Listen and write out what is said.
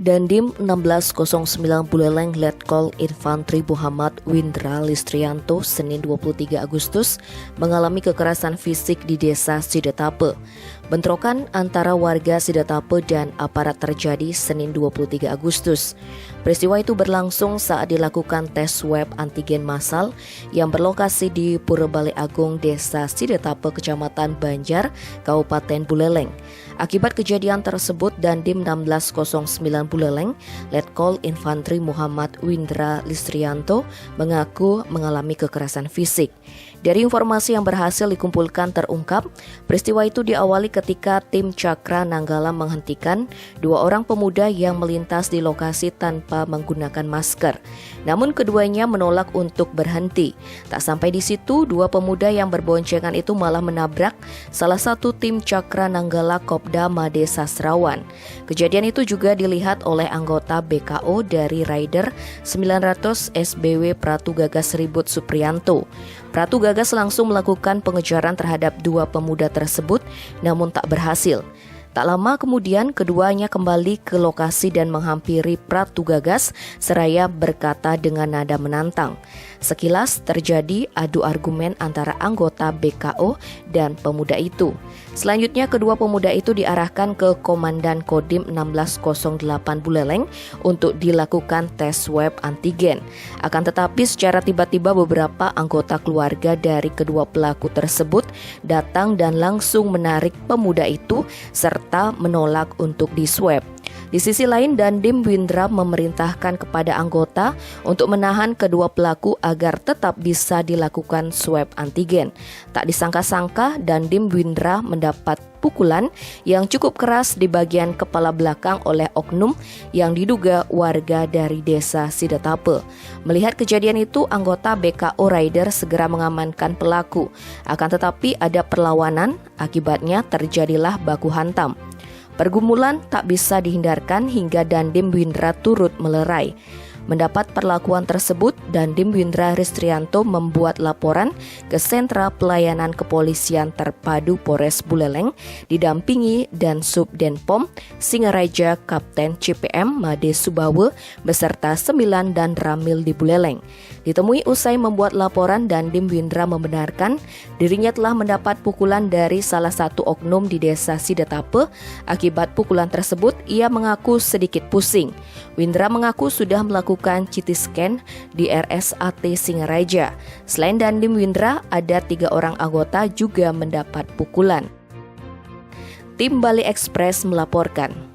Dandim 1609 Buleleng Letkol Infantri Muhammad Windra Listrianto Senin 23 Agustus mengalami kekerasan fisik di desa Sidetape. Bentrokan antara warga Sidetape dan aparat terjadi Senin 23 Agustus. Peristiwa itu berlangsung saat dilakukan tes swab antigen massal yang berlokasi di Pura Balai Agung Desa Sidetape, Kecamatan Banjar, Kabupaten Buleleng. Akibat kejadian tersebut, Dandim 1609 Buleleng Letkol Infantri Muhammad Windra Listrianto mengaku mengalami kekerasan fisik. Dari informasi yang berhasil dikumpulkan terungkap, peristiwa itu diawali ketika tim Cakra Nanggala menghentikan dua orang pemuda yang melintas di lokasi tanpa menggunakan masker. Namun keduanya menolak untuk berhenti. Tak sampai di situ, dua pemuda yang berboncengan itu malah menabrak salah satu tim Cakra Nanggala Kopda Made Sasrawan. Kejadian itu juga dilihat oleh anggota BKO dari Rider 900 SBW Pratu Gagas Ribut Suprianto. Pratu Gagas langsung melakukan pengejaran terhadap dua pemuda tersebut, namun tak berhasil. Tak lama kemudian, keduanya kembali ke lokasi dan menghampiri Pratu Gagas seraya berkata dengan nada menantang. Sekilas terjadi adu argumen antara anggota BKO dan pemuda itu. Selanjutnya, kedua pemuda itu diarahkan ke Komandan Kodim 1608 Buleleng untuk dilakukan tes swab antigen. Akan tetapi secara tiba-tiba beberapa anggota keluarga dari kedua pelaku tersebut datang dan langsung menarik pemuda itu serta menolak untuk diswab. Di sisi lain, Dandim Windra memerintahkan kepada anggota untuk menahan kedua pelaku agar tetap bisa dilakukan swab antigen. Tak disangka-sangka, Dandim Windra mendapat pukulan yang cukup keras di bagian kepala belakang oleh oknum yang diduga warga dari desa Sidetape. Melihat kejadian itu, anggota BKO Rider segera mengamankan pelaku. Akan tetapi ada perlawanan, akibatnya terjadilah baku hantam. Pergumulan tak bisa dihindarkan hingga Dandim Windra turut melerai. Mendapat perlakuan tersebut, Dandim Windra Listrianto membuat laporan ke Sentra Pelayanan Kepolisian Terpadu Polres Buleleng didampingi dan Subdenpom Singaraja Kapten CPM Made Subawe beserta 9 dan Ramil di Buleleng. Ditemui usai membuat laporan, Dandim Windra membenarkan dirinya telah mendapat pukulan dari salah satu oknum di desa Sidetape. Akibat pukulan tersebut, ia mengaku sedikit pusing. Windra mengaku sudah melakukan CT scan di RSAT Singaraja. Selain Dandim Windra, ada 3 orang anggota juga mendapat pukulan. Tim Bali Express melaporkan.